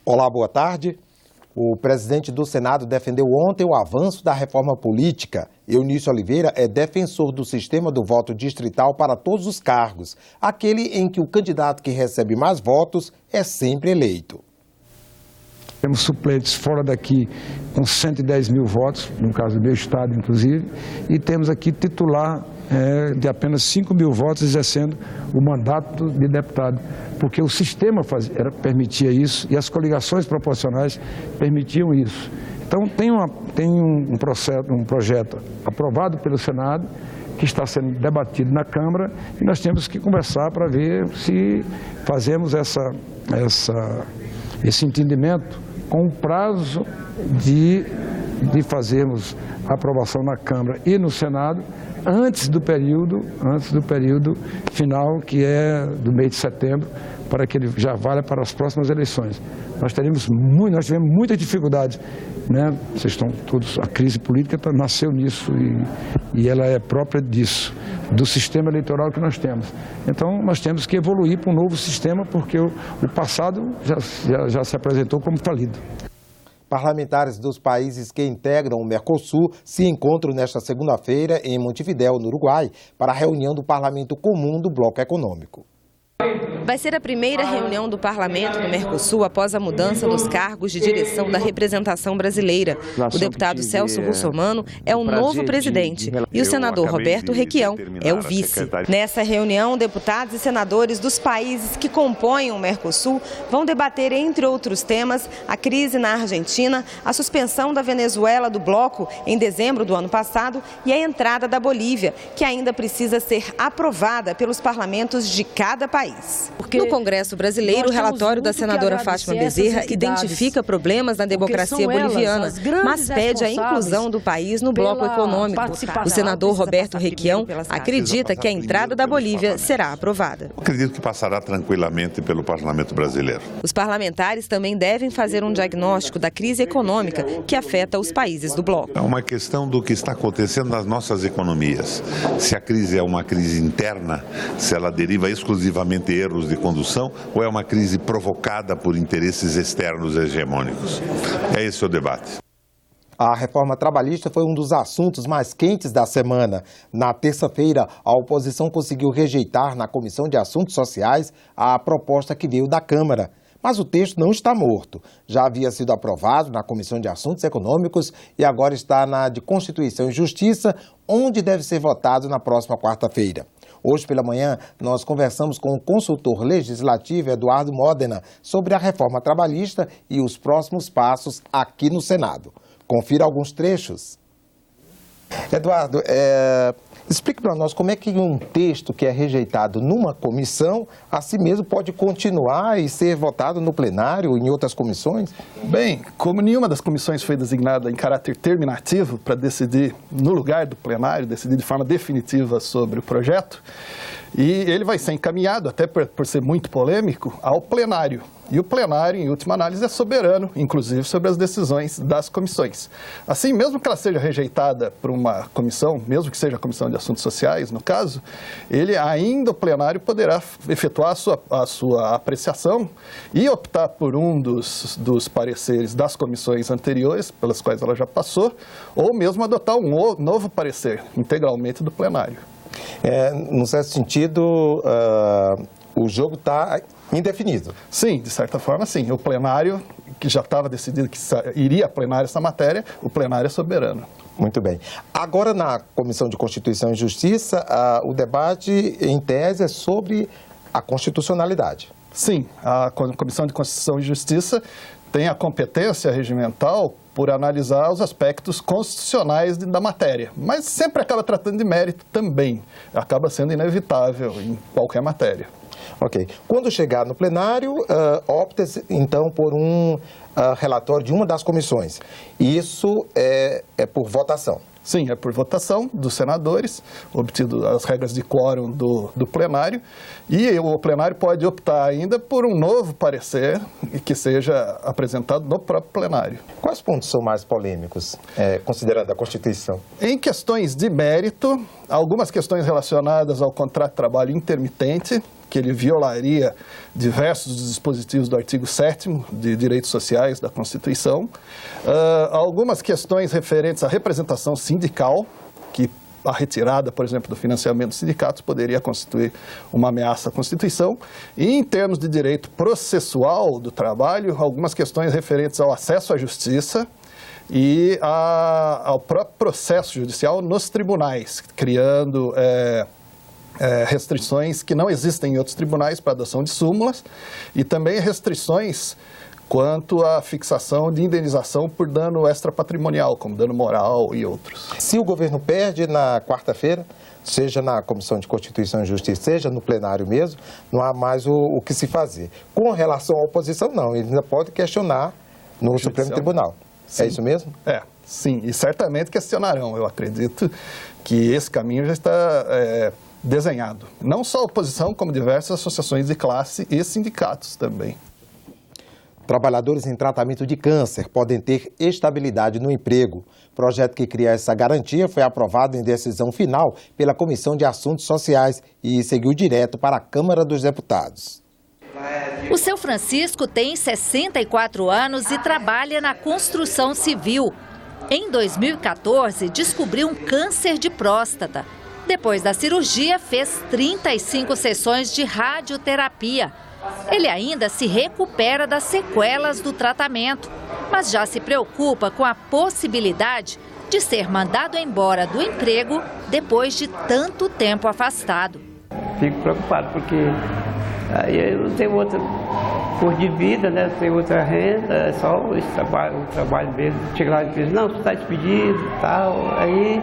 Olá, boa tarde. O presidente do Senado defendeu ontem o avanço da reforma política. Eunício Oliveira é defensor do sistema do voto distrital para todos os cargos, aquele em que o candidato que recebe mais votos é sempre eleito. Temos suplentes fora daqui com 110 mil votos, no caso do meu estado, inclusive, e temos aqui titular de apenas 5 mil votos exercendo o mandato de deputado, porque o sistema permitia isso e as coligações proporcionais permitiam isso. Então tem um projeto aprovado pelo Senado que está sendo debatido na Câmara e nós temos que conversar para ver se fazemos esse entendimento com o prazo de fazermos a aprovação na Câmara e no Senado antes do período final, que é do mês de setembro, para que ele já valha para as próximas eleições. Nós tivemos muita dificuldade, né? Vocês estão todos, a crise política nasceu nisso e ela é própria disso, do sistema eleitoral que nós temos. Então nós temos que evoluir para um novo sistema, porque o passado já se apresentou como falido. Parlamentares dos países que integram o Mercosul se encontram nesta segunda-feira em Montevidéu, no Uruguai, para a reunião do Parlamento Comum do Bloco Econômico. Vai ser a primeira reunião do Parlamento no Mercosul após a mudança nos cargos de direção da representação brasileira. O deputado Celso Russomano é o novo presidente e o senador Roberto Requião é o vice. Nessa reunião, deputados e senadores dos países que compõem o Mercosul vão debater, entre outros temas, a crise na Argentina, a suspensão da Venezuela do bloco em dezembro do ano passado e a entrada da Bolívia, que ainda precisa ser aprovada pelos parlamentos de cada país. No Congresso Brasileiro, o relatório da senadora Fátima Bezerra identifica problemas na democracia boliviana, mas pede a inclusão do país no bloco econômico. O senador Roberto Requião acredita que a entrada da Bolívia será aprovada. Acredito que passará tranquilamente pelo parlamento brasileiro. Os parlamentares também devem fazer um diagnóstico da crise econômica que afeta os países do bloco. É uma questão do que está acontecendo nas nossas economias. Se a crise é uma crise interna, se ela deriva exclusivamente de erros de condução, ou é uma crise provocada por interesses externos hegemônicos? É esse o debate. A reforma trabalhista foi um dos assuntos mais quentes da semana. Na terça-feira, a oposição conseguiu rejeitar na Comissão de Assuntos Sociais a proposta que veio da Câmara. Mas o texto não está morto. Já havia sido aprovado na Comissão de Assuntos Econômicos e agora está na de Constituição e Justiça, onde deve ser votado na próxima quarta-feira. Hoje pela manhã, nós conversamos com o consultor legislativo Eduardo Modena sobre a reforma trabalhista e os próximos passos aqui no Senado. Confira alguns trechos. Eduardo, explique para nós como é que um texto que é rejeitado numa comissão, assim mesmo pode continuar e ser votado no plenário ou em outras comissões? Bem, como nenhuma das comissões foi designada em caráter terminativo para decidir no lugar do plenário, decidir de forma definitiva sobre o projeto, e ele vai ser encaminhado, até por ser muito polêmico, ao plenário. E o plenário, em última análise, é soberano, inclusive, sobre as decisões das comissões. Assim, mesmo que ela seja rejeitada por uma comissão, mesmo que seja a Comissão de Assuntos Sociais, no caso, o plenário poderá efetuar a sua apreciação e optar por um dos pareceres das comissões anteriores, pelas quais ela já passou, ou mesmo adotar um novo parecer, integralmente do plenário. Num certo sentido, o jogo está indefinido. Sim, de certa forma, sim. O plenário, que já estava decidido que iria a plenário essa matéria, o plenário é soberano. Muito bem. Agora, na Comissão de Constituição e Justiça, o debate, em tese, é sobre a constitucionalidade. Sim, a Comissão de Constituição e Justiça tem a competência regimental por analisar os aspectos constitucionais da matéria, mas sempre acaba tratando de mérito também, acaba sendo inevitável em qualquer matéria. Ok. Quando chegar no plenário, opta-se então por um relatório de uma das comissões. Isso é por votação. Sim, é por votação dos senadores, obtido as regras de quórum do plenário, e o plenário pode optar ainda por um novo parecer que seja apresentado no próprio plenário. Quais pontos são mais polêmicos, considerando a Constituição? Em questões de mérito, algumas questões relacionadas ao contrato de trabalho intermitente, que ele violaria diversos dispositivos do artigo 7º de Direitos Sociais da Constituição. Algumas questões referentes à representação sindical, que a retirada, por exemplo, do financiamento dos sindicatos poderia constituir uma ameaça à Constituição. E, em termos de direito processual do trabalho, algumas questões referentes ao acesso à justiça e ao próprio processo judicial nos tribunais, criando restrições que não existem em outros tribunais para adoção de súmulas e também restrições quanto à fixação de indenização por dano extrapatrimonial, como dano moral e outros. Se o governo perde na quarta-feira, seja na Comissão de Constituição e Justiça, seja no plenário mesmo, não há mais o que se fazer. Com relação à oposição, não, ele ainda pode questionar no Supremo Tribunal. Sim. É isso mesmo? Sim, e certamente questionarão. Eu acredito que esse caminho já está desenhado. Não só a oposição, como diversas associações de classe e sindicatos também. Trabalhadores em tratamento de câncer podem ter estabilidade no emprego. O projeto que cria essa garantia foi aprovado em decisão final pela Comissão de Assuntos Sociais e seguiu direto para a Câmara dos Deputados. O seu Francisco tem 64 anos e trabalha na construção civil. Em 2014, descobriu um câncer de próstata. Depois da cirurgia, fez 35 sessões de radioterapia. Ele ainda se recupera das sequelas do tratamento, mas já se preocupa com a possibilidade de ser mandado embora do emprego depois de tanto tempo afastado. Fico preocupado porque aí eu não tenho outra cor de vida, né? Não tenho outra renda, é só esse trabalho, o trabalho mesmo. Chega lá e diz, não, você está despedido e tal, aí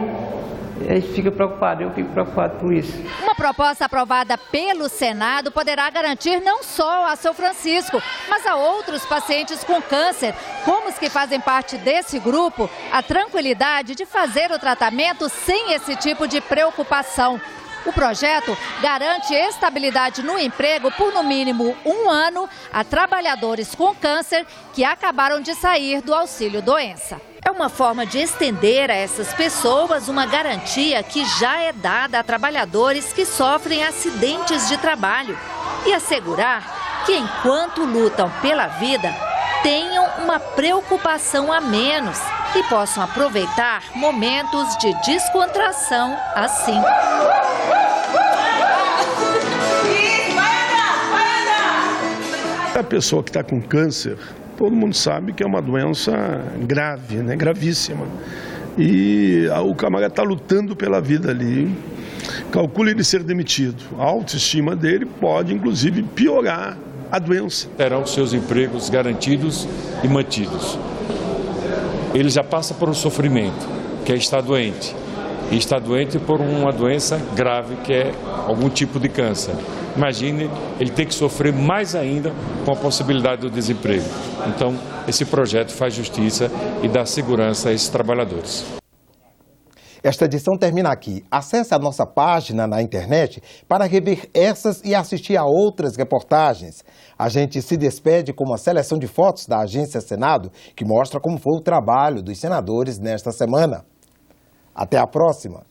a gente fica preocupado, eu fico preocupado com isso. Uma proposta aprovada pelo Senado poderá garantir não só a seu Francisco, mas a outros pacientes com câncer, como os que fazem parte desse grupo, a tranquilidade de fazer o tratamento sem esse tipo de preocupação. O projeto garante estabilidade no emprego por no mínimo 1 ano a trabalhadores com câncer que acabaram de sair do auxílio-doença. É uma forma de estender a essas pessoas uma garantia que já é dada a trabalhadores que sofrem acidentes de trabalho e assegurar que, enquanto lutam pela vida, tenham uma preocupação a menos e possam aproveitar momentos de descontração assim. A pessoa que está com câncer, todo mundo sabe que é uma doença grave, né? Gravíssima. E o camarada está lutando pela vida ali. Calcula ele ser demitido. A autoestima dele pode, inclusive, piorar a doença. Terão seus empregos garantidos e mantidos. Ele já passa por um sofrimento, que é estar doente. E está doente por uma doença grave, que é algum tipo de câncer. Imagine, ele tem que sofrer mais ainda com a possibilidade do desemprego. Então, esse projeto faz justiça e dá segurança a esses trabalhadores. Esta edição termina aqui. Acesse a nossa página na internet para rever essas e assistir a outras reportagens. A gente se despede com uma seleção de fotos da Agência Senado que mostra como foi o trabalho dos senadores nesta semana. Até a próxima!